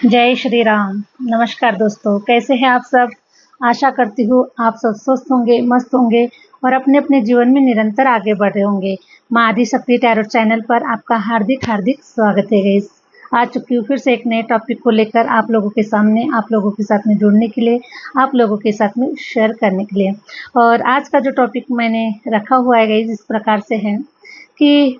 जय श्री राम। नमस्कार दोस्तों, कैसे हैं आप सब। आशा करती हूँ आप सब स्वस्थ होंगे, मस्त होंगे और अपने अपने जीवन में निरंतर आगे बढ़ रहे होंगे। माँ आदिशक्ति टैरोट चैनल पर आपका हार्दिक हार्दिक स्वागत है गाइस। आ चुकी हूँ फिर से एक नए टॉपिक को लेकर आप लोगों के सामने, आप लोगों के साथ में जुड़ने के लिए, आप लोगों के साथ में शेयर करने के लिए। और आज का जो टॉपिक मैंने रखा हुआ है गाइस इस प्रकार से है कि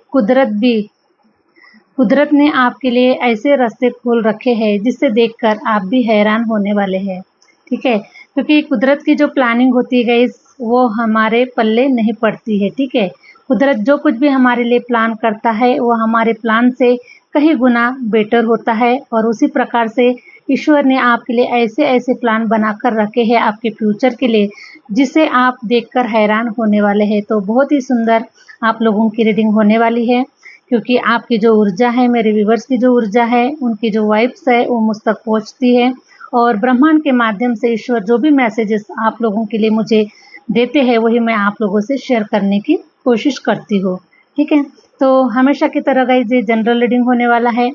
कुदरत ने आपके लिए ऐसे रास्ते खोल रखे हैं जिससे देखकर आप भी हैरान होने वाले हैं। ठीक है, क्योंकि कुदरत की जो प्लानिंग होती है गाइस वो हमारे पल्ले नहीं पड़ती है। ठीक है, कुदरत जो कुछ भी हमारे लिए प्लान करता है वो हमारे प्लान से कहीं गुना बेटर होता है। और उसी प्रकार से ईश्वर ने आपके लिए ऐसे ऐसे प्लान बनाकर रखे हैं आपके फ्यूचर के लिए, जिसे आप देखकर हैरान होने वाले हैं। तो बहुत ही सुंदर आप लोगों की रीडिंग होने वाली है, क्योंकि आपकी जो ऊर्जा है, मेरे व्यूवर्स की जो ऊर्जा है, उनकी जो वाइब्स है वो मुझ तक पहुँचती है। और ब्रह्मांड के माध्यम से ईश्वर जो भी मैसेजेस आप लोगों के लिए मुझे देते हैं वही मैं आप लोगों से शेयर करने की कोशिश करती हूँ। ठीक है, तो हमेशा की तरह गाइस ये जनरल रीडिंग होने वाला है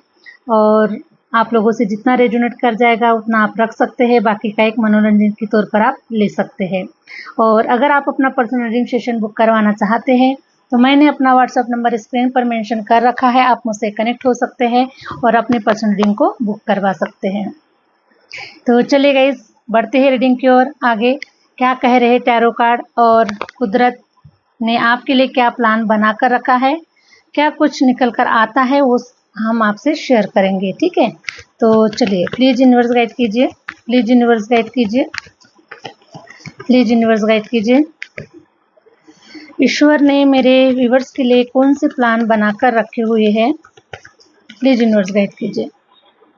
और आप लोगों से जितना रेजोनेट कर जाएगा उतना आप रख सकते हैं, बाकी का एक मनोरंजन के तौर पर आप ले सकते हैं। और अगर आप अपना पर्सनल रीडिंग सेशन बुक करवाना चाहते हैं तो मैंने अपना व्हाट्सएप नंबर स्क्रीन पर मेंशन कर रखा है, आप मुझसे कनेक्ट हो सकते हैं और अपने पर्सनल रीडिंग को बुक करवा सकते हैं। तो चलिए गाइस बढ़ते हैं रीडिंग की ओर। आगे क्या कह रहे टैरो कार्ड और कुदरत ने आपके लिए क्या प्लान बनाकर रखा है, क्या कुछ निकल कर आता है वो हम आपसे शेयर करेंगे। ठीक है, तो चलिए प्लीज़ यूनिवर्स गाइड कीजिए, प्लीज़ यूनिवर्स गाइड कीजिए, प्लीज़ यूनिवर्स गाइड कीजिए। ईश्वर ने मेरे व्यूवर्स के लिए कौन से प्लान बनाकर रखे हुए हैं, प्लीज़ यूनिवर्स गाइड कीजिए,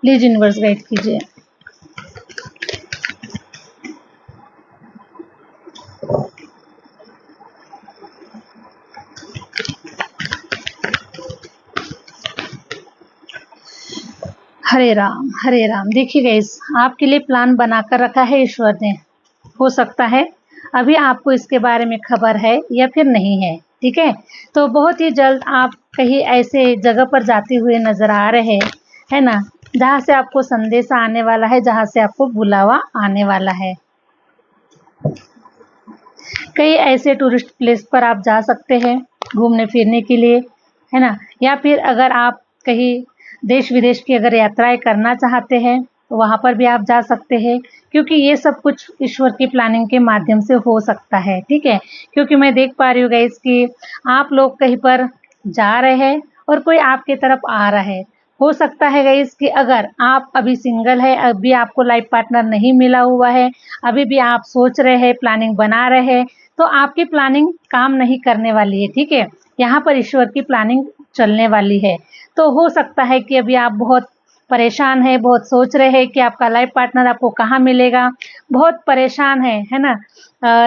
प्लीज़ यूनिवर्स गाइड कीजिए। हरे राम हरे राम। देखिए गाइस आपके लिए प्लान बनाकर रखा है ईश्वर ने। हो सकता है अभी आपको इसके बारे में खबर है या फिर नहीं है। ठीक है, तो बहुत ही जल्द आप कहीं ऐसे जगह पर जाते हुए नजर आ रहे है ना, जहाँ से आपको संदेश आने वाला है, जहाँ से आपको बुलावा आने वाला है। कई ऐसे टूरिस्ट प्लेस पर आप जा सकते हैं घूमने फिरने के लिए, है ना, या फिर अगर आप कहीं देश विदेश की अगर यात्राएं करना चाहते हैं तो वहाँ पर भी आप जा सकते हैं, क्योंकि ये सब कुछ ईश्वर की प्लानिंग के माध्यम से हो सकता है। ठीक है, क्योंकि मैं देख पा रही हूँ गाइस कि आप लोग कहीं पर जा रहे हैं और कोई आपके तरफ आ रहा है। हो सकता है गाइस कि अगर आप अभी सिंगल है, अभी आपको लाइफ पार्टनर नहीं मिला हुआ है, अभी भी आप सोच रहे हैं, प्लानिंग बना रहे हैं, तो आपकी प्लानिंग काम नहीं करने वाली है। ठीक है, यहाँ पर ईश्वर की प्लानिंग चलने वाली है। तो हो सकता है कि अभी आप बहुत परेशान है, बहुत सोच रहे हैं कि आपका लाइफ पार्टनर आपको कहाँ मिलेगा, बहुत परेशान है ना,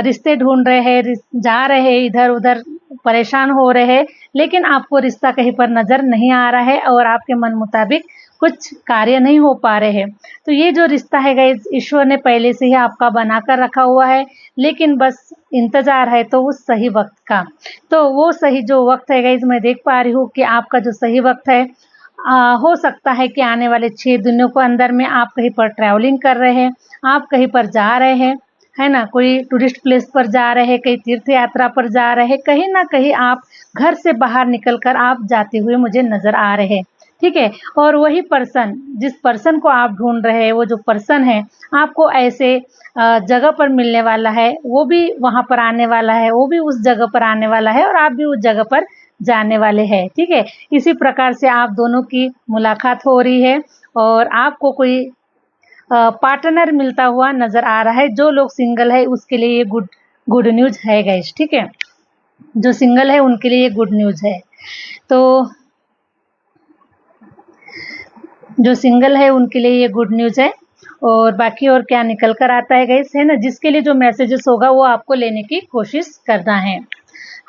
रिश्ते ढूंढ रहे हैं, जा रहे हैं इधर उधर, परेशान हो रहे हैं, लेकिन आपको रिश्ता कहीं पर नजर नहीं आ रहा है और आपके मन मुताबिक कुछ कार्य नहीं हो पा रहे हैं। तो ये जो रिश्ता है गाइस ईश्वर ने पहले से ही आपका बनाकर रखा हुआ है, लेकिन बस इंतजार है तो उस सही वक्त का। तो वो सही जो वक्त है गाइस मैं देख पा रही हूँ कि आपका जो सही वक्त है, हो सकता है कि आने वाले 6 दिनों के अंदर में आप कहीं पर ट्रैवलिंग कर रहे हैं, आप कहीं पर जा रहे हैं, है ना, कोई टूरिस्ट प्लेस पर जा रहे हैं, कहीं तीर्थ यात्रा पर जा रहे हैं, कहीं ना कहीं आप घर से बाहर निकल कर आप जाते हुए मुझे नजर आ रहे हैं। ठीक है, और वही पर्सन, जिस पर्सन को आप ढूंढ रहे हैं, वो जो पर्सन है आपको ऐसे जगह पर मिलने वाला है, वो भी वहां पर आने वाला है, वो भी उस जगह पर आने वाला है और आप भी उस जगह पर जाने वाले हैं। ठीक है, इसी प्रकार से आप दोनों की मुलाकात हो रही है और आपको कोई पार्टनर मिलता हुआ नजर आ रहा है। जो लोग सिंगल है उसके लिए ये गुड न्यूज है गाइस। ठीक है, जो सिंगल है उनके लिए ये गुड न्यूज है। तो जो सिंगल है उनके लिए ये गुड न्यूज है। और बाकी और क्या निकल कर आता है गाइस, है ना, जिसके लिए जो मैसेजेस होगा वो आपको लेने की कोशिश करना है।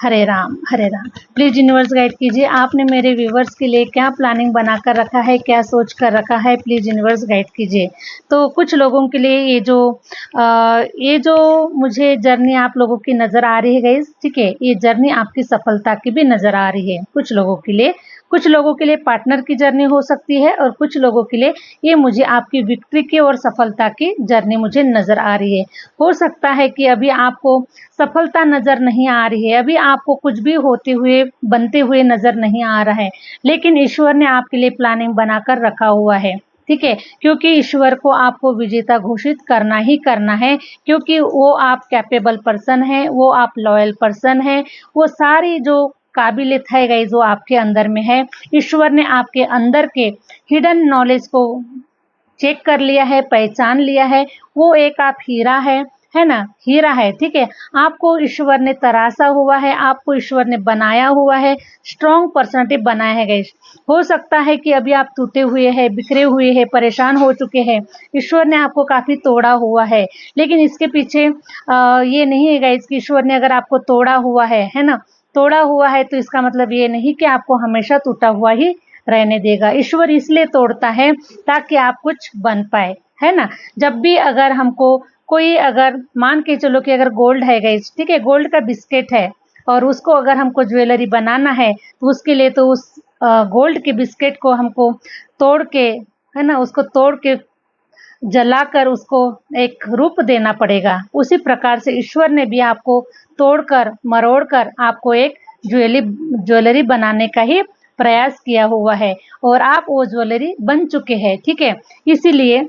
हरे Ram Hare Ram. Please universe guide कीजिए, आपने मेरे व्यूवर्स के लिए क्या प्लानिंग बनाकर रखा है, क्या सोच कर रखा है, प्लीज यूनिवर्स गाइड कीजिए। तो कुछ लोगों के लिए ये जो मुझे जर्नी आप लोगों की नजर आ रही है गाइस, ठीक है, ये जर्नी आपकी सफलता की भी नजर आ रही है कुछ लोगों के लिए। कुछ लोगों के लिए पार्टनर की जर्नी हो सकती है और कुछ लोगों के लिए ये मुझे आपकी विक्ट्री की और सफलता की जर्नी मुझे नजर आ रही है। हो सकता है कि अभी आपको सफलता नजर नहीं आ रही है, अभी आपको कुछ भी होते हुए बनते हुए नजर नहीं आ रहा है, लेकिन ईश्वर ने आपके लिए प्लानिंग बनाकर रखा हुआ है। ठीक है, क्योंकि ईश्वर को आपको विजेता घोषित करना ही करना है, क्योंकि वो आप कैपेबल पर्सन है, वो आप लॉयल पर्सन है, वो सारी जो काबिलियत है गाइस वो आपके अंदर में है। ईश्वर ने आपके अंदर के हिडन नॉलेज को चेक कर लिया है, पहचान लिया है। वो एक आप हीरा है ना, हीरा है। ठीक है, आपको ईश्वर ने तराशा हुआ है, आपको ईश्वर ने बनाया हुआ है, स्ट्रॉन्ग पर्सनालिटी बनाया है गाइस। हो सकता है कि अभी आप टूटे हुए हैं, बिखरे हुए हैं, परेशान हो चुके हैं, ईश्वर ने आपको काफी तोड़ा हुआ है, लेकिन इसके पीछे ये नहीं है गाइस कि ईश्वर ने अगर आपको तोड़ा हुआ है ना, तोड़ा हुआ है तो इसका मतलब ये नहीं कि आपको हमेशा टूटा हुआ ही रहने देगा। ईश्वर इसलिए तोड़ता है ताकि आप कुछ बन पाए, है ना। जब भी अगर हमको कोई अगर मान के चलो कि अगर गोल्ड है गाइस, ठीक है, गोल्ड का बिस्किट है और उसको अगर हमको ज्वेलरी बनाना है तो उसके लिए तो उस गोल्ड के बिस्किट को हमको तोड़ के, है ना, उसको तोड़ के जलाकर उसको एक रूप देना पड़ेगा। उसी प्रकार से ईश्वर ने भी आपको तोड़कर मरोड़कर आपको एक ज्वेलरी बनाने का ही प्रयास किया हुआ है और आप वो ज्वेलरी बन चुके हैं। ठीक है, इसीलिए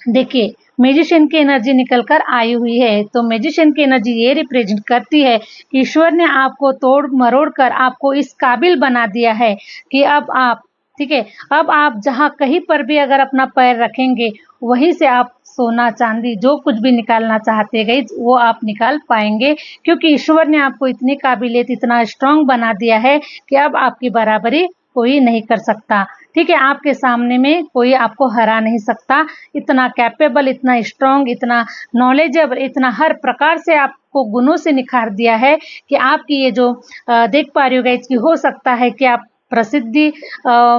देखिए मैजिशियन की एनर्जी निकल कर आई हुई है, तो मैजिशियन की एनर्जी ये रिप्रेजेंट करती है कि ईश्वर ने आपको तोड़ मरोड़ कर आपको इस काबिल बना दिया है कि अब आप, ठीक है, अब आप जहाँ कहीं पर भी अगर अपना पैर रखेंगे वहीं से आप सोना चांदी जो कुछ भी निकालना चाहते गए वो आप निकाल पाएंगे, क्योंकि ईश्वर ने आपको इतनी काबिलियत, इतना स्ट्रांग बना दिया है कि अब आपकी बराबरी कोई नहीं कर सकता। ठीक है, आपके सामने में कोई आपको हरा नहीं सकता। इतना कैपेबल, इतना स्ट्रांग, इतना नॉलेजेबल, इतना हर प्रकार से आपको गुणों से निखार दिया है कि आपकी ये जो देख पा रही हो गाइस कि हो सकता है कि आप प्रसिद्धि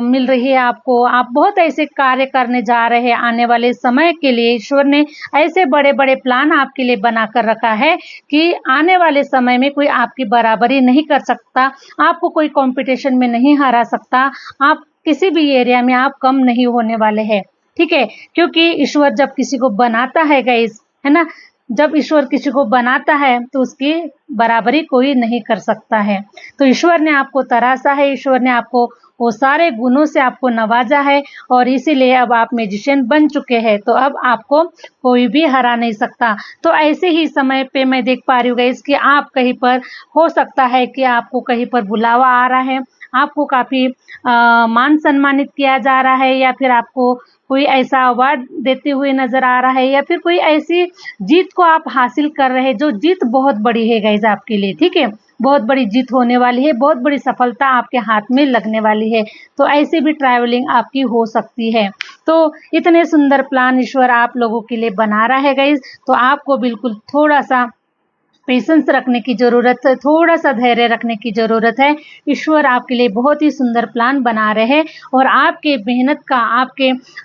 मिल रही है आपको, आप बहुत ऐसे कार्य करने जा रहे हैं आने वाले समय के लिए। ईश्वर ने ऐसे बड़े बड़े प्लान आपके लिए बनाकर रखा है कि आने वाले समय में कोई आपकी बराबरी नहीं कर सकता, आपको कोई कंपटीशन में नहीं हरा सकता, आप किसी भी एरिया में आप कम नहीं होने वाले हैं। ठीक है, क्योंकि ईश्वर जब किसी को बनाता है गाइस, है ना, जब ईश्वर किसी को बनाता है तो उसकी बराबरी कोई नहीं कर सकता है। तो ईश्वर ने आपको तराशा है, ईश्वर ने आपको वो सारे गुणों से आपको नवाजा है और इसीलिए अब आप मैजिशियन बन चुके हैं, तो अब आपको कोई भी हरा नहीं सकता। तो ऐसे ही समय पे मैं देख पा रही हूँ गाइस कि आप कहीं पर, हो सकता है कि आपको कहीं पर बुलावा आ रहा है, आपको काफी मान सम्मानित किया जा रहा है, या फिर आपको कोई ऐसा अवार्ड देते हुए नजर आ रहा है, या फिर कोई ऐसी जीत को आप हासिल कर रहे हैं जो जीत बहुत बड़ी है गाइस आपके लिए। ठीक है, बहुत बड़ी जीत होने वाली है, बहुत बड़ी सफलता आपके हाथ में लगने वाली है। तो ऐसे भी ट्रैवलिंग आपकी हो सकती है। तो इतने सुंदर प्लान ईश्वर आप लोगों के लिए बना रहा है गाइस, तो आपको बिल्कुल थोड़ा सा पेशेंस रखने की ज़रूरत है, थोड़ा-सा धैर्य रखने की ज़रूरत है। ईश्वर आपके लिए बहुत ही सुंदर प्लान बना रहे हैं और आपके मेहनत का,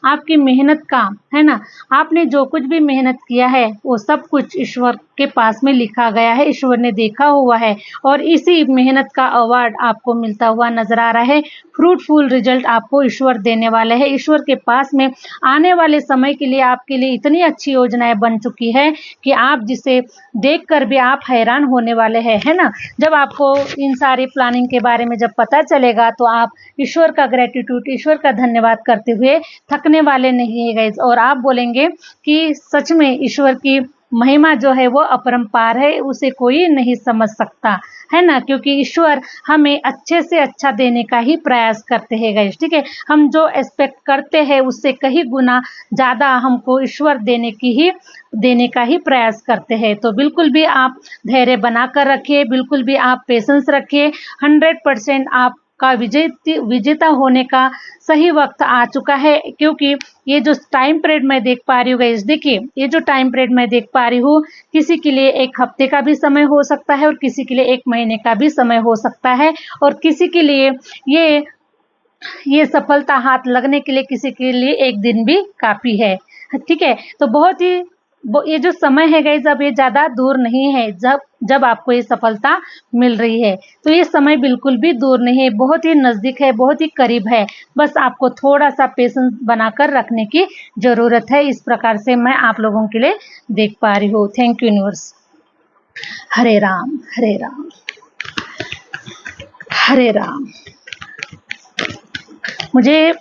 आपकी मेहनत का, है ना, आपने जो कुछ भी मेहनत किया है, वो सब कुछ ईश्वर के पास में लिखा गया है, ईश्वर ने देखा हुआ है और इसी मेहनत का अवार्ड आपको मिलता हुआ नज़र आ रहा है। फ्रूटफुल रिजल्ट आपको ईश्वर देने वाले हैं। ईश्वर के पास में आने वाले समय के लिए आपके लिए इतनी अच्छी योजनाएँ बन चुकी है कि आप जिसे देखकर भी आप हैरान होने वाले हैं, है ना। जब आपको इन सारी प्लानिंग के बारे में जब पता चलेगा तो आप ईश्वर का ग्रेटिट्यूड, ईश्वर का धन्यवाद करते हुए थकने वाले नहीं है गाइस, और आप बोलेंगे कि सच में ईश्वर की महिमा जो है वो अपरंपार है, उसे कोई नहीं समझ सकता, है ना, क्योंकि ईश्वर हमें अच्छे से अच्छा देने का ही प्रयास करते हैं गाइस। ठीक है, हम जो एक्सपेक्ट करते हैं उससे कहीं गुना ज़्यादा हमको ईश्वर देने का ही प्रयास करते हैं। तो बिल्कुल भी आप धैर्य बनाकर रखिए, बिल्कुल भी आप पेशेंस रखिए। 100% आपका विजेता होने का सही वक्त आ चुका है, क्योंकि ये जो टाइम पीरियड मैं देख पा रही हूँ गाइस, देखिए ये जो टाइम पीरियड मैं देख पा रही हूँ, किसी के लिए 1 हफ्ते का भी समय हो सकता है और किसी के लिए 1 महीने का भी समय हो सकता है, और किसी के लिए ये सफलता हाथ लगने के लिए किसी के लिए 1 दिन भी काफ़ी है। ठीक है, तो बहुत ही ये जो समय है गाइज अब ये ज़्यादा दूर नहीं है, जब आपको ये सफलता मिल रही है। तो ये समय बिल्कुल भी दूर नहीं है, बहुत ही नज़दीक है, बहुत ही करीब है। बस आपको थोड़ा सा पेशेंस बनाकर रखने की ज़रूरत है। इस प्रकार से मैं आप लोगों के लिए देख पा रही हूँ। Thank you universe. Hare Ram Hare Ram Hare Ram. मुझे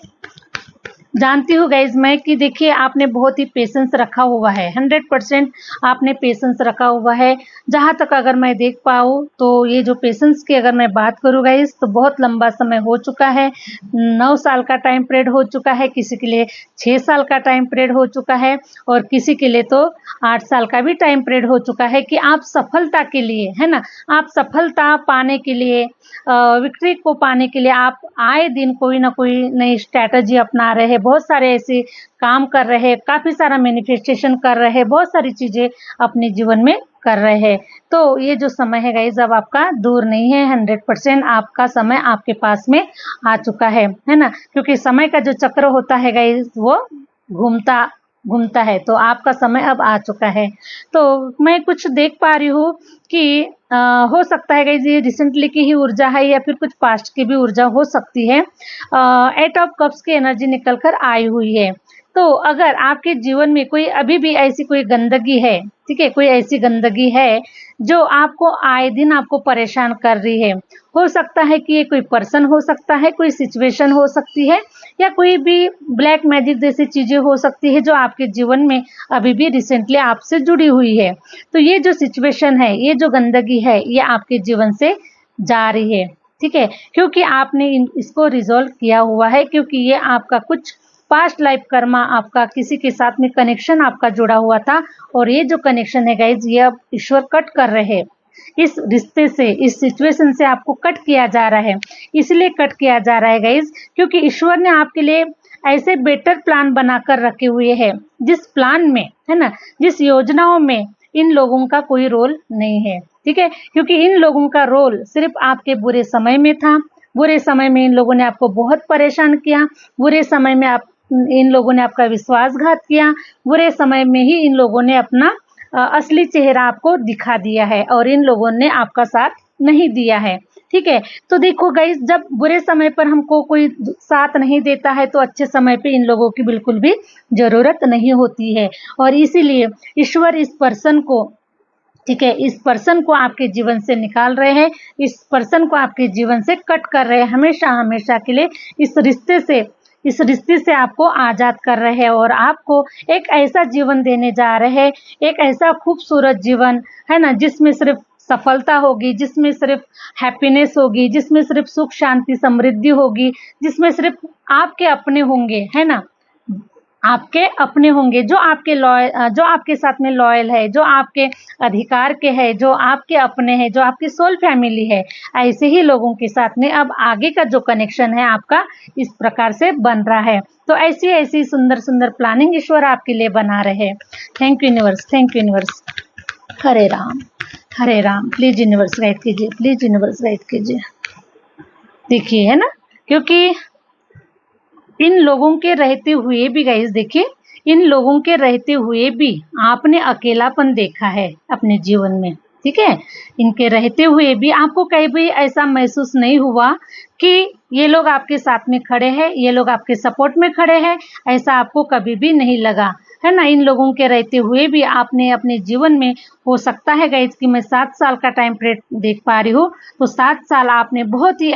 जानती हूँ गाइज मैं कि देखिए आपने बहुत ही पेशेंस रखा हुआ है, 100% आपने पेशेंस रखा हुआ है। जहाँ तक अगर मैं देख पाऊँ तो ये जो पेशेंस की अगर मैं बात करूँ गाइज तो बहुत लंबा समय हो चुका है। 9 साल का टाइम पीरियड हो चुका है, किसी के लिए 6 साल का टाइम पीरियड हो चुका है और किसी के लिए तो 8 साल का भी टाइम पीरियड हो चुका है कि आप सफलता के लिए, है ना, आप सफलता पाने के लिए, विक्ट्री को पाने के लिए आप आए दिन कोई ना कोई नई स्ट्रैटेजी अपना रहे हैं, बहुत सारे ऐसे काम कर रहे हैं, काफ़ी सारा मैनिफेस्टेशन कर रहे हैं, बहुत सारी चीज़ें अपने जीवन में कर रहे हैं। तो ये जो समय है गाइज अब आपका दूर नहीं है, 100% आपका समय आपके पास में आ चुका है ना, क्योंकि समय का जो चक्र होता है गाइज वो घूमता है। तो आपका समय अब आ चुका है। तो मैं कुछ देख पा रही हूँ कि हो सकता है गाइज ये रिसेंटली की ही ऊर्जा है या फिर कुछ पास्ट की भी ऊर्जा हो सकती है। 8 ऑफ कप्स की एनर्जी निकल कर आई हुई है। तो अगर आपके जीवन में कोई अभी भी ऐसी कोई गंदगी है, ठीक है, कोई ऐसी गंदगी है जो आपको आए दिन आपको परेशान कर रही है, हो सकता है कि ये कोई पर्सन हो सकता है, कोई सिचुएशन हो सकती है या कोई भी ब्लैक मैजिक जैसी चीज़ें हो सकती है जो आपके जीवन में अभी भी रिसेंटली आपसे जुड़ी हुई है। तो ये जो सिचुएशन है, ये जो गंदगी है, ये आपके जीवन से जा रही है, ठीक है, क्योंकि आपने इसको रिजॉल्व किया हुआ है, क्योंकि ये आपका कुछ पास्ट लाइफ कर्मा, आपका किसी के साथ में कनेक्शन आपका जुड़ा हुआ था और ये जो कनेक्शन है गाइज ये अब ईश्वर कट कर रहे हैं। इस रिश्ते से, इस सिचुएशन से आपको कट किया जा रहा है। इसलिए कट किया जा रहा है गाइज क्योंकि ईश्वर ने आपके लिए ऐसे बेटर प्लान बनाकर रखे हुए हैं, जिस प्लान में, है ना, जिस योजनाओं में इन लोगों का कोई रोल नहीं है, ठीक है, क्योंकि इन लोगों का रोल सिर्फ आपके बुरे समय में था। बुरे समय में इन लोगों ने आपको बहुत परेशान किया, बुरे समय में इन लोगों ने आपका विश्वासघात किया, बुरे समय में ही इन लोगों ने अपना असली चेहरा आपको दिखा दिया है और इन लोगों ने आपका साथ नहीं दिया है, ठीक है। तो देखो गाइस, जब बुरे समय पर हमको कोई साथ नहीं देता है तो अच्छे समय पे इन लोगों की बिल्कुल भी जरूरत नहीं होती है और इसीलिए ईश्वर इस पर्सन को, ठीक है, इस पर्सन को आपके जीवन से निकाल रहे हैं, इस पर्सन को आपके जीवन से कट कर रहे हैं हमेशा हमेशा के लिए। इस रिश्ते से आपको आज़ाद कर रहे हैं और आपको एक ऐसा जीवन देने जा रहे हैं, एक ऐसा खूबसूरत जीवन, है ना, जिसमें सिर्फ सफलता होगी, जिसमें सिर्फ हैप्पीनेस होगी, जिसमें सिर्फ सुख शांति समृद्धि होगी, जिसमें सिर्फ आपके अपने होंगे, है ना, आपके अपने होंगे, जो आपके साथ में लॉयल है, जो आपके अधिकार के है, जो आपके अपने हैं, जो आपकी सोल फैमिली है। ऐसे ही लोगों के साथ में अब आगे का जो कनेक्शन है आपका इस प्रकार से बन रहा है। तो ऐसी ऐसी सुंदर सुंदर प्लानिंग ईश्वर आपके लिए बना रहे हैं। Thank you universe, thank you universe. Hare Ram Hare Ram. Please universe guide कीजिए, प्लीज यूनिवर्स गाइड कीजिए। देखिए, है ना, क्योंकि इन लोगों के रहते हुए भी गाइस, देखिए, इन लोगों के रहते हुए भी आपने अकेलापन देखा है अपने जीवन में, ठीक है। इनके रहते हुए भी आपको कहीं भी ऐसा महसूस नहीं हुआ कि ये लोग आपके साथ में खड़े हैं, ये लोग आपके सपोर्ट में खड़े हैं, ऐसा आपको कभी भी नहीं लगा, है ना। इन लोगों के रहते हुए भी आपने अपने जीवन में, हो सकता है गाइस कि मैं 7 साल का टाइम पीरियड देख पा रही हूँ, तो 7 साल आपने बहुत ही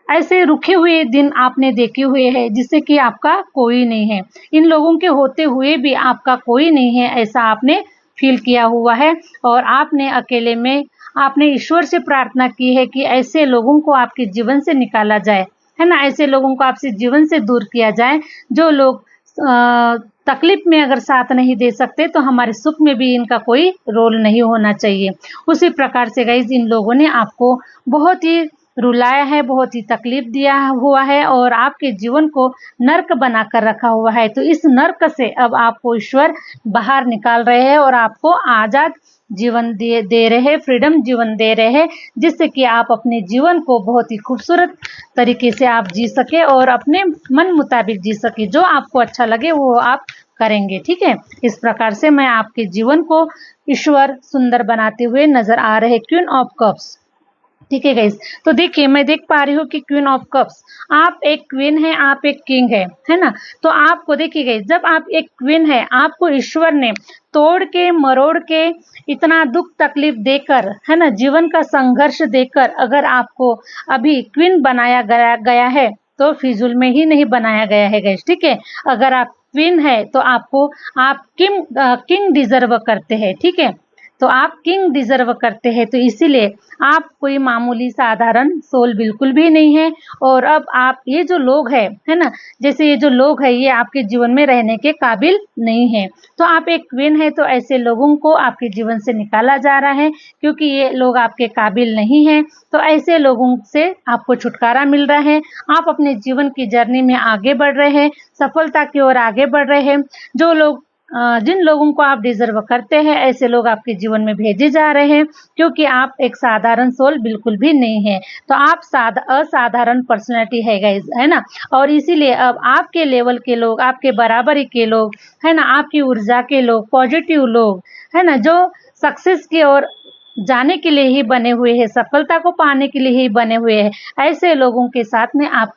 ऐसे रुके हुए दिन आपने देखे हुए हैं जिससे कि आपका कोई नहीं है। इन लोगों के होते हुए भी आपका कोई नहीं है, ऐसा आपने फील किया हुआ है और आपने अकेले में आपने ईश्वर से प्रार्थना की है कि ऐसे लोगों को आपके जीवन से निकाला जाए, है ना, ऐसे लोगों को आपसे जीवन से दूर किया जाए। जो लोग तकलीफ में अगर साथ नहीं दे सकते तो हमारे सुख में भी इनका कोई रोल नहीं होना चाहिए। उसी प्रकार से गाइस, इन लोगों ने आपको बहुत ही रुलाया है, बहुत ही तकलीफ दिया हुआ है और आपके जीवन को नर्क बनाकर रखा हुआ है। तो इस नर्क से अब आपको ईश्वर बाहर निकाल रहे हैं और आपको आज़ाद जीवन दे रहे हैं, फ्रीडम जीवन दे रहे हैं, जिससे कि आप अपने जीवन को बहुत ही खूबसूरत तरीके से आप जी सके और अपने मन मुताबिक जी सके। जो आपको अच्छा लगे वो आप करेंगे। ठीक है, इस प्रकार से मैं आपके जीवन को ईश्वर सुंदर बनाते हुए नजर आ रहे। क्वीन ऑफ कप्स, ठीक है गाइस। तो देखिए, मैं देख पा रही हूँ कि क्वीन ऑफ कप्स, आप एक क्वीन है, आप एक किंग है ना। तो आपको देखिए गाइस, जब आप एक क्वीन है, आपको ईश्वर ने तोड़ के मरोड़ के इतना दुख तकलीफ देकर, है ना, जीवन का संघर्ष देकर अगर आपको अभी क्वीन बनाया गया है, तो फिजूल में ही नहीं बनाया गया है गाइस। ठीक है, अगर आप क्वीन है तो आपको आप किंग डिजर्व करते हैं। ठीक है, तो आप किंग डिजर्व करते हैं, तो इसीलिए आप कोई मामूली साधारण सोल बिल्कुल भी नहीं है। और अब आप ये जो लोग है ना, जैसे ये जो लोग है, ये आपके जीवन में रहने के काबिल नहीं है। तो आप एक क्वीन है, तो ऐसे लोगों को आपके जीवन से निकाला जा रहा है, क्योंकि ये लोग आपके काबिल नहीं है। तो ऐसे लोगों से आपको छुटकारा मिल रहा है। आप अपने जीवन की जर्नी में आगे बढ़ रहे हैं, सफलता की ओर आगे बढ़ रहे हैं। जो लोग जिन लोगों को आप डिजर्व करते हैं, ऐसे लोग आपके जीवन में भेजे जा रहे हैं, क्योंकि आप एक साधारण सोल बिल्कुल भी नहीं है। तो आप असाधारण पर्सनैलिटी है गाइस, है ना। और इसीलिए अब आपके लेवल के लोग, आपके बराबरी के लोग, है ना, आपकी ऊर्जा के लोग, पॉजिटिव लोग, है ना, जो सक्सेस की ओर जाने के लिए ही बने हुए हैं, सफलता को पाने के लिए ही बने हुए हैं, ऐसे लोगों के साथ में आपका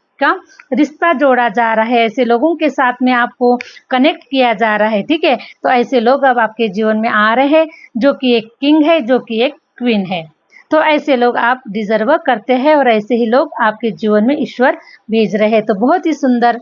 रिश्ता जोड़ा जा रहा है, ऐसे लोगों के साथ में आपको कनेक्ट किया जा रहा है। ठीक है, तो ऐसे लोग अब आपके जीवन में आ रहे हैं, जो कि एक किंग है, जो कि एक क्वीन है। तो ऐसे लोग आप डिजर्व करते हैं, और ऐसे ही लोग आपके जीवन में ईश्वर भेज रहे हैं। तो बहुत ही सुंदर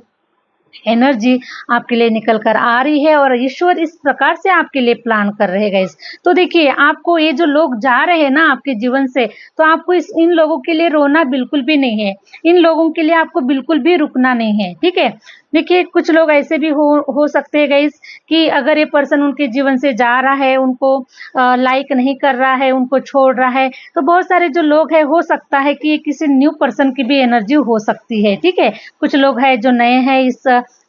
एनर्जी आपके लिए निकल कर आ रही है, और ईश्वर इस प्रकार से आपके लिए प्लान कर रहे हैं गाइस। तो देखिए, आपको ये जो लोग जा रहे हैं ना आपके जीवन से, तो आपको इन लोगों के लिए रोना बिल्कुल भी नहीं है। इन लोगों के लिए आपको बिल्कुल भी रुकना नहीं है। ठीक है, देखिए, कुछ लोग ऐसे भी हो सकते हैं गाइस, कि अगर ये पर्सन उनके जीवन से जा रहा है, उनको लाइक नहीं कर रहा है, उनको छोड़ रहा है, तो बहुत सारे जो लोग हैं, हो सकता है कि ये किसी न्यू पर्सन की भी एनर्जी हो सकती है। ठीक है, कुछ लोग हैं जो नए हैं इस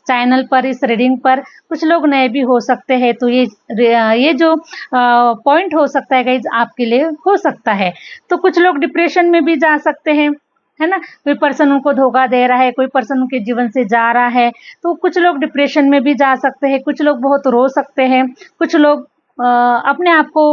चैनल पर, इस रीडिंग पर, कुछ लोग नए भी हो सकते हैं। तो ये जो पॉइंट हो सकता है गाइज, आपके लिए हो सकता है। तो कुछ लोग डिप्रेशन में भी जा सकते हैं, है ना। कोई पर्सन उनको धोखा दे रहा है, कोई पर्सन उनके जीवन से जा रहा है, तो कुछ लोग डिप्रेशन में भी जा सकते हैं, कुछ लोग बहुत रो सकते हैं, कुछ लोग अपने आप को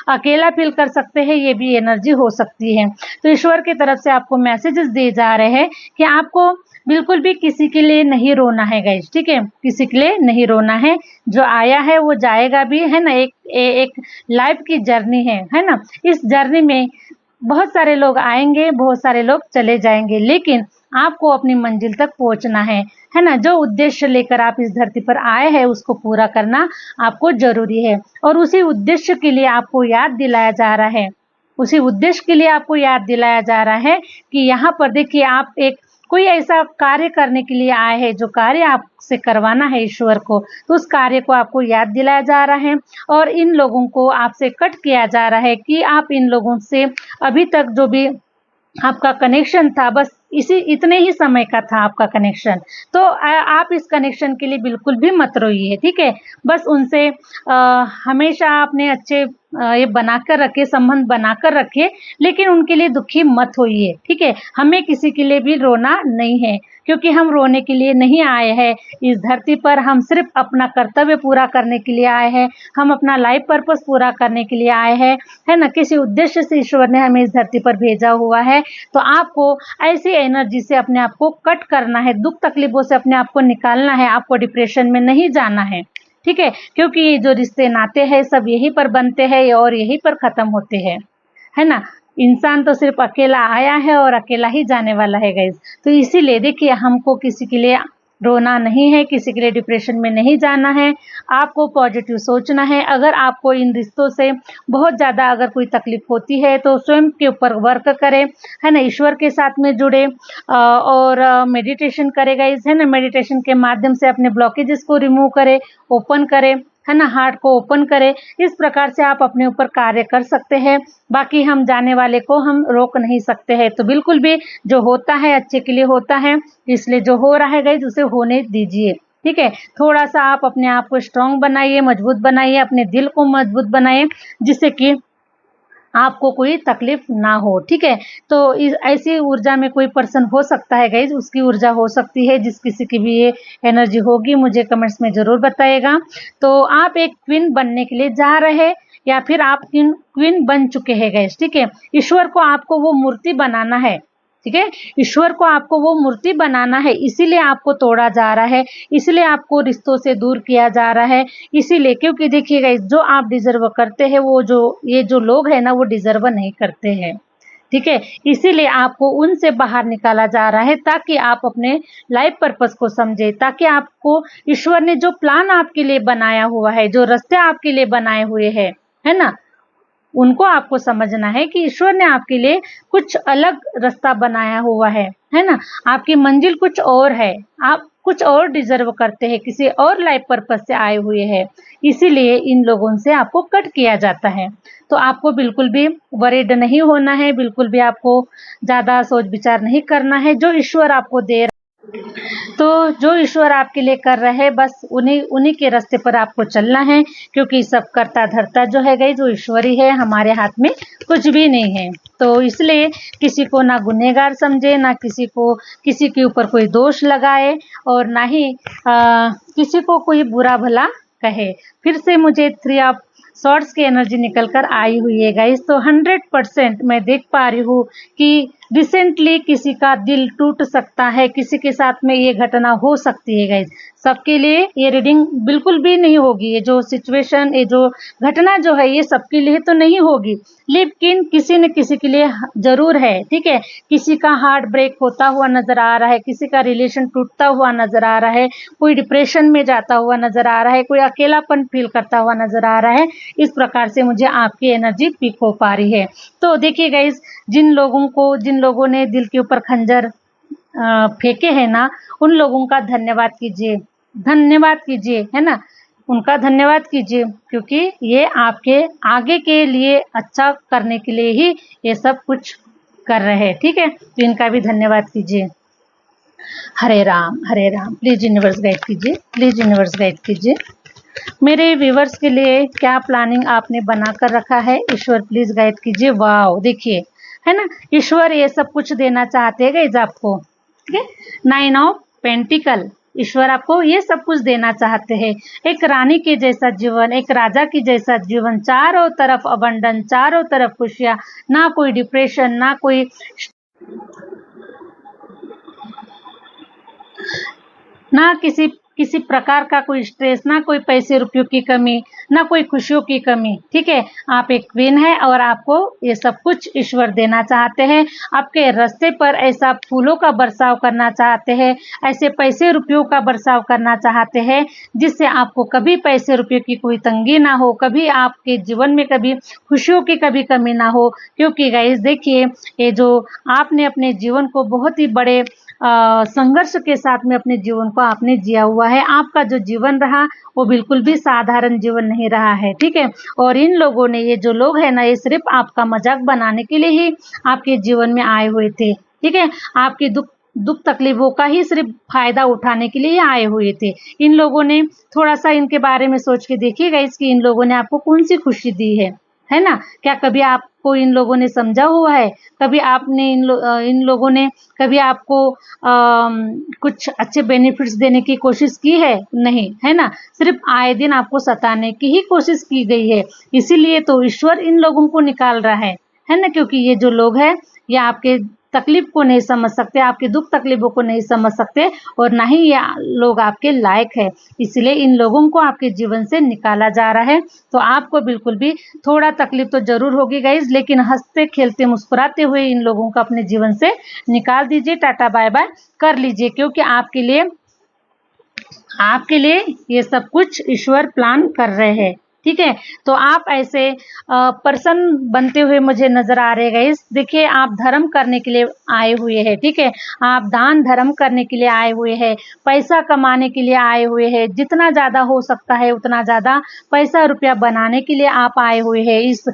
अकेला फील कर सकते हैं, ये भी एनर्जी हो सकती है। तो ईश्वर की तरफ से आपको मैसेजेस दिए जा रहे हैं कि आपको बिल्कुल भी किसी के लिए नहीं रोना है गाइस। ठीक है, किसी के लिए नहीं रोना है। जो आया है वो जाएगा भी, है ना। एक लाइफ की जर्नी है ना। इस जर्नी में बहुत सारे लोग आएंगे, बहुत सारे लोग चले जाएंगे, लेकिन आपको अपनी मंजिल तक पहुंचना है ना। जो उद्देश्य लेकर आप इस धरती पर आए हैं, उसको पूरा करना आपको जरूरी है। और उसी उद्देश्य के लिए आपको याद दिलाया जा रहा है, उसी उद्देश्य के लिए आपको याद दिलाया जा रहा है कि यहाँ पर देखिए, आप एक कोई ऐसा कार्य करने के लिए आए हैं, जो कार्य आपसे करवाना है ईश्वर को, तो उस कार्य को आपको याद दिलाया जा रहा है। और इन लोगों को आपसे कट किया जा रहा है कि आप इन लोगों से अभी तक जो भी आपका कनेक्शन था, बस इतने ही समय का था आपका कनेक्शन। तो आप इस कनेक्शन के लिए बिल्कुल भी मत रोइए। ठीक है, बस उनसे हमेशा आपने अच्छे ये बनाकर रखे, संबंध बनाकर रखिए, लेकिन उनके लिए दुखी मत होइए। ठीक है, हमें किसी के लिए भी रोना नहीं है, क्योंकि हम रोने के लिए नहीं आए हैं इस धरती पर। हम सिर्फ अपना कर्तव्य पूरा करने के लिए आए हैं, हम अपना लाइफ पर्पस पूरा करने के लिए आए हैं, है ना। किसी उद्देश्य से ईश्वर ने हमें इस धरती पर भेजा हुआ है। तो आपको ऐसी एनर्जी से अपने आप को कट करना है, दुख तकलीफों से अपने आप को निकालना है, आपको डिप्रेशन में नहीं जाना है। ठीक है, क्योंकि जो रिश्ते नाते हैं सब यहीं पर बनते हैं और यहीं पर खत्म होते हैं, है ना। इंसान तो सिर्फ अकेला आया है और अकेला ही जाने वाला है गाइस। तो इसीलिए देखिए, हमको किसी के लिए रोना नहीं है, किसी के लिए डिप्रेशन में नहीं जाना है, आपको पॉजिटिव सोचना है। अगर आपको इन रिश्तों से बहुत ज़्यादा अगर कोई तकलीफ होती है, तो स्वयं के ऊपर वर्क करें, है ना। ईश्वर के साथ में जुड़े और मेडिटेशन करेगा, है ना। मेडिटेशन के माध्यम से अपने ब्लॉकेजेस को रिमूव करें, ओपन करें, है ना, हार्ट को ओपन करें। इस प्रकार से आप अपने ऊपर कार्य कर सकते हैं। बाकी हम जाने वाले को हम रोक नहीं सकते हैं। तो बिल्कुल भी जो होता है अच्छे के लिए होता है, इसलिए जो हो रहा है गाइस, उसे होने दीजिए। ठीक है, थोड़ा सा आप अपने आप को स्ट्रांग बनाइए, मजबूत बनाइए, अपने दिल को मजबूत बनाइए, जिससे कि आपको कोई तकलीफ ना हो, ठीक है। तो ऐसी ऊर्जा में कोई पर्सन हो सकता है गाइज, उसकी ऊर्जा हो सकती है, जिस किसी की भी ये एनर्जी होगी मुझे कमेंट्स में जरूर बताइएगा। तो आप एक क्वीन बनने के लिए जा रहे, या फिर आप क्वीन बन चुके हैं गाइज, ठीक है। ईश्वर को आपको वो मूर्ति बनाना है, ठीक है। ईश्वर को आपको वो मूर्ति बनाना है, इसीलिए आपको तोड़ा जा रहा है, इसीलिए आपको रिश्तों से दूर किया जा रहा है, इसीलिए, क्योंकि देखिएगा जो आप डिजर्व करते हैं वो ये जो लोग हैं ना वो डिजर्व नहीं करते हैं, ठीक है। इसीलिए आपको उनसे बाहर निकाला जा रहा है, ताकि आप अपने लाइफ पर्पस को समझे, ताकि आपको ईश्वर ने जो प्लान आपके लिए बनाया हुआ है, जो रास्ते आपके लिए बनाए हुए हैं, है ना, उनको आपको समझना है कि ईश्वर ने आपके लिए कुछ अलग रास्ता बनाया हुआ है ना। आपकी मंजिल कुछ और है, आप कुछ और डिजर्व करते हैं, किसी और लाइफ पर्पस से आए हुए हैं, इसीलिए इन लोगों से आपको कट किया जाता है। तो आपको बिल्कुल भी वरीड नहीं होना है, बिल्कुल भी आपको ज़्यादा सोच विचार नहीं करना है। जो ईश्वर आपको दे, तो जो ईश्वर आपके लिए कर रहे हैं, बस उन्हीं के रास्ते पर आपको चलना है, क्योंकि सब करता धरता जो है गई जो ईश्वरी है, हमारे हाथ में कुछ भी नहीं है। तो इसलिए किसी को ना गुनहगार समझे, ना किसी के ऊपर कोई दोष लगाए, और ना ही किसी को कोई बुरा भला कहे। फिर से मुझे 3 ऑफ शॉर्ट्स की एनर्जी निकल कर आई हुई है गाइस। तो 100% मैं देख पा रही हूँ कि रिसेंटली किसी का दिल टूट सकता है, किसी के साथ में ये घटना हो सकती है गाइस। सबके लिए ये रीडिंग बिल्कुल भी नहीं होगी, ये जो सिचुएशन, ये जो घटना जो है, ये सबके लिए तो नहीं होगी, लेकिन किसी न किसी के लिए जरूर है, ठीक है। किसी का हार्ट ब्रेक होता हुआ नजर आ रहा है, किसी का रिलेशन टूटता हुआ नजर आ रहा है, कोई डिप्रेशन में जाता हुआ नजर आ रहा है, कोई अकेलापन फील करता हुआ नजर आ रहा है। इस प्रकार से मुझे आपकी एनर्जी पिक हो पा रही है। तो देखिए गाइस, जिन लोगों ने दिल के ऊपर खंजर फेंके हैं ना, उन लोगों का धन्यवाद कीजिए, धन्यवाद कीजिए, है ना, उनका धन्यवाद कीजिए, क्योंकि ये आपके आगे के लिए अच्छा करने के लिए ही ये सब कुछ कर रहे हैं, ठीक है। तो इनका भी धन्यवाद कीजिए। हरे Ram Hare Ram. Please universe guide कीजिए, प्लीज यूनिवर्स गाइड कीजिए। मेरे व्यूवर्स के लिए क्या प्लानिंग आपने बना कर रखा है, ईश्वर प्लीज गाइड कीजिए। वाओ, देखिए, है ना, ईश्वर ये सब कुछ देना चाहते हैं गाइस आपको, ठीक है। 9 ऑफ पेंटिकल, ईश्वर आपको ये सब कुछ देना चाहते हैं, एक रानी के जैसा जीवन, एक राजा की जैसा जीवन, चारों तरफ अबंडन, चारों तरफ खुशियां, ना कोई डिप्रेशन, ना किसी प्रकार का कोई स्ट्रेस, ना कोई पैसे रुपयों की कमी, ना कोई खुशियों की कमी, ठीक है। आप एक क्वीन है और आपको ये सब कुछ ईश्वर देना चाहते हैं। आपके रास्ते पर ऐसा फूलों का बरसाव करना चाहते हैं, ऐसे पैसे रुपयों का बरसाव करना चाहते हैं, जिससे आपको कभी पैसे रुपये की कोई तंगी ना हो, कभी आपके जीवन में कभी खुशियों की कभी कमी ना हो। क्योंकि गाइस देखिए, ये जो आपने अपने जीवन को बहुत ही बड़े संघर्ष के साथ में अपने जीवन को आपने जिया हुआ है। आपका जो जीवन रहा वो बिल्कुल भी साधारण जीवन नहीं रहा है, ठीक है। और इन लोगों ने, ये जो लोग हैं ना, ये सिर्फ आपका मजाक बनाने के लिए ही आपके जीवन में आए हुए थे, ठीक है। आपकी दुख तकलीफों का ही सिर्फ फायदा उठाने के लिए आए हुए थे। इन लोगों ने, थोड़ा सा इनके बारे में सोच के देखिएगा इसकी, इन लोगों ने आपको कौन सी खुशी दी है ना। क्या कभी आपको इन लोगों ने समझा हुआ है? कभी आपने इन लोगों ने कभी आपको कुछ अच्छे बेनिफिट्स देने की कोशिश की है? नहीं, है ना। सिर्फ आए दिन आपको सताने की ही कोशिश की गई है। इसीलिए तो ईश्वर इन लोगों को निकाल रहा है ना। क्योंकि ये जो लोग हैं, ये आपके तकलीफ को नहीं समझ सकते, आपके दुख तकलीफों को नहीं समझ सकते, और ना ही ये लोग आपके लायक है। इसलिए इन लोगों को आपके जीवन से निकाला जा रहा है। तो आपको बिल्कुल भी थोड़ा तकलीफ तो जरूर होगी गाइज, लेकिन हंसते खेलते मुस्कुराते हुए इन लोगों को अपने जीवन से निकाल दीजिए, टाटा बाय बाय कर लीजिए, क्योंकि आपके लिए ये सब कुछ ईश्वर प्लान कर रहे हैं, ठीक है। तो आप ऐसे पर्सन बनते हुए मुझे नजर आ रहे गाइस। देखिए, आप धर्म करने के लिए आए हुए हैं, ठीक है। आप दान धर्म करने के लिए आए हुए हैं, पैसा कमाने के लिए आए हुए हैं, जितना ज्यादा हो सकता है उतना ज्यादा पैसा रुपया बनाने के लिए आप आए हुए हैं। इस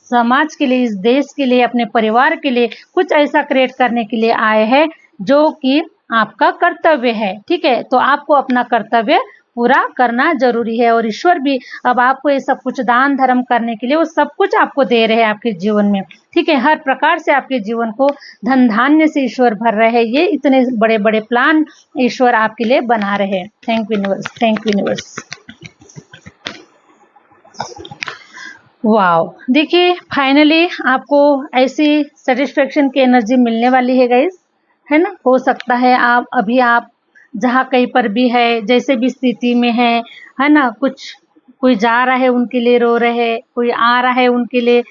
समाज के लिए, इस देश के लिए, अपने परिवार के लिए कुछ ऐसा क्रिएट करने के लिए आए हैं जो कि आपका कर्तव्य है, ठीक है। तो आपको अपना कर्तव्य पूरा करना जरूरी है। और ईश्वर भी अब आपको ये सब कुछ दान धर्म करने के लिए वो सब कुछ आपको दे रहे हैं आपके जीवन में, ठीक है। हर प्रकार से आपके जीवन को धन धान्य से ईश्वर भर रहे हैं। ये इतने बड़े बड़े प्लान ईश्वर आपके लिए बना रहे हैं। Thank you universe, thank you universe. Wow, देखिए फाइनली आपको ऐसी सेटिस्फेक्शन की एनर्जी मिलने वाली है गाइस, है ना। हो सकता है आप जहाँ कहीं पर भी है, जैसे भी स्थिति में है ना, कोई जा रहा है उनके लिए रो रहे हैं, कोई आ रहा है उनके लिए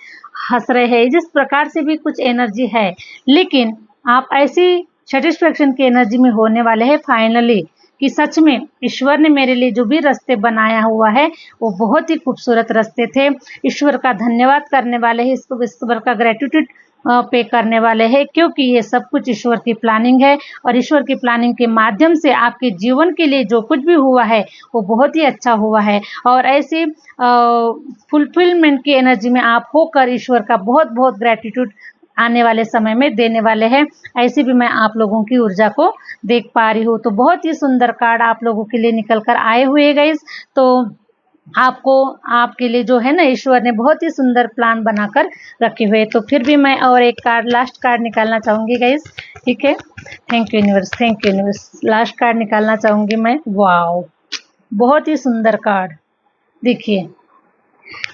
हंस रहे हैं, जिस प्रकार से भी कुछ एनर्जी है, लेकिन आप ऐसी सेटिस्फेक्शन की एनर्जी में होने वाले हैं फाइनली कि सच में ईश्वर ने मेरे लिए जो भी रास्ते बनाया हुआ है वो बहुत ही खूबसूरत रास्ते थे। ईश्वर का धन्यवाद करने वाले हैं, ईश्वर का ग्रेटिट्यूड पे करने वाले हैं, क्योंकि ये सब कुछ ईश्वर की प्लानिंग है। और ईश्वर की प्लानिंग के माध्यम से आपके जीवन के लिए जो कुछ भी हुआ है वो बहुत ही अच्छा हुआ है। और ऐसी फुलफिलमेंट की एनर्जी में आप होकर ईश्वर का बहुत बहुत ग्रेटिट्यूड आने वाले समय में देने वाले हैं। ऐसे भी मैं आप लोगों की ऊर्जा को देख पा रही हूँ। तो बहुत ही सुंदर कार्ड आप लोगों के लिए निकल कर आए हुए गाइस। तो आपके लिए जो है ना, ईश्वर ने बहुत ही सुंदर प्लान बनाकर रखे हुए। तो फिर भी मैं और एक कार्ड, लास्ट कार्ड निकालना चाहूंगी गाइस, ठीक है। Thank you universe, thank you universe. Last card निकालना चाहूंगी मैं। वाओ, बहुत ही सुंदर कार्ड देखिए।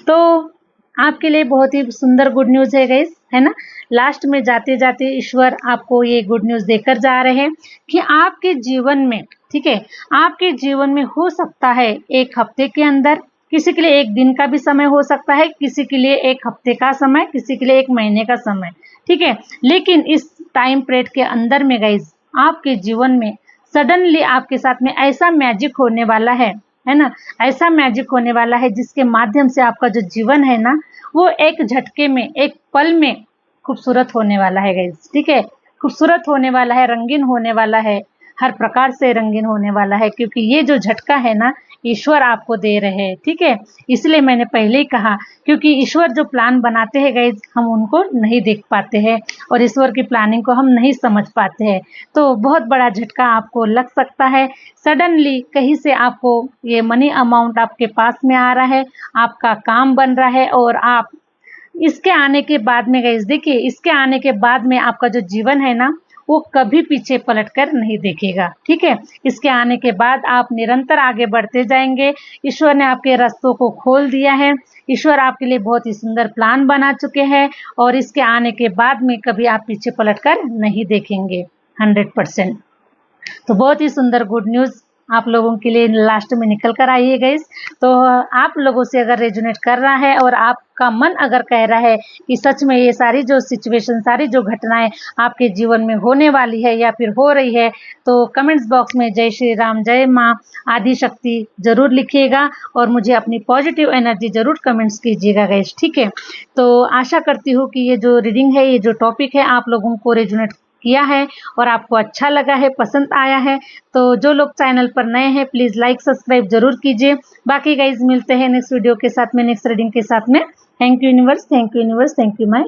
तो आपके लिए बहुत ही सुंदर गुड न्यूज़ है गाइस, है ना। लास्ट में जाते जाते ईश्वर आपको ये गुड न्यूज़ देकर जा रहे हैं कि आपके जीवन में, ठीक है, आपके जीवन में हो सकता है एक हफ्ते के अंदर, किसी के लिए एक दिन का भी समय हो सकता है, किसी के लिए एक हफ्ते का समय, किसी के लिए एक महीने का समय, ठीक है। लेकिन इस टाइम पीरियड के अंदर में गाइस आपके जीवन में सडनली आपके साथ में ऐसा मैजिक होने वाला है ना, ऐसा मैजिक होने वाला है जिसके माध्यम से आपका जो जीवन है ना वो एक झटके में, एक पल में खूबसूरत होने वाला है गाइस, ठीक है। खूबसूरत होने वाला है, रंगीन होने वाला है, हर प्रकार से रंगीन होने वाला है, क्योंकि ये जो झटका है ना ईश्वर आपको दे रहे हैं, ठीक है। इसलिए मैंने पहले ही कहा, क्योंकि ईश्वर जो प्लान बनाते हैं गाइस हम उनको नहीं देख पाते हैं और ईश्वर की प्लानिंग को हम नहीं समझ पाते हैं। तो बहुत बड़ा झटका आपको लग सकता है, सडनली कहीं से आपको ये मनी अमाउंट आपके पास में आ रहा है, आपका काम बन रहा है, और आप इसके आने के बाद में गाइस देखिए, इसके आने के बाद में आपका जो जीवन है ना वो कभी पीछे पलटकर नहीं देखेगा, ठीक है। इसके आने के बाद आप निरंतर आगे बढ़ते जाएंगे। ईश्वर ने आपके रास्तों को खोल दिया है, ईश्वर आपके लिए बहुत ही सुंदर प्लान बना चुके हैं, और इसके आने के बाद में कभी आप पीछे पलटकर नहीं देखेंगे 100%। तो बहुत ही सुंदर गुड न्यूज़ आप लोगों के लिए लास्ट में निकल कर आई है गाइस। तो आप लोगों से अगर रेजोनेट कर रहा है और आपका मन अगर कह रहा है कि सच में ये सारी जो सिचुएशन, सारी जो घटनाएं आपके जीवन में होने वाली है या फिर हो रही है, तो कमेंट्स बॉक्स में जय श्री राम, जय माँ आदि शक्ति जरूर लिखिएगा और मुझे अपनी पॉजिटिव एनर्जी जरूर कमेंट्स कीजिएगा गाइस, ठीक है। तो आशा करती हूँ कि ये जो रीडिंग है, ये जो टॉपिक है आप लोगों को रेजोनेट किया है और आपको अच्छा लगा है, पसंद आया है। तो जो लोग चैनल पर नए हैं प्लीज़ लाइक सब्सक्राइब जरूर कीजिए। बाकी गाइज मिलते हैं नेक्स्ट वीडियो के साथ में, नेक्स्ट रीडिंग के साथ में। Thank you universe, thank you universe, thank you my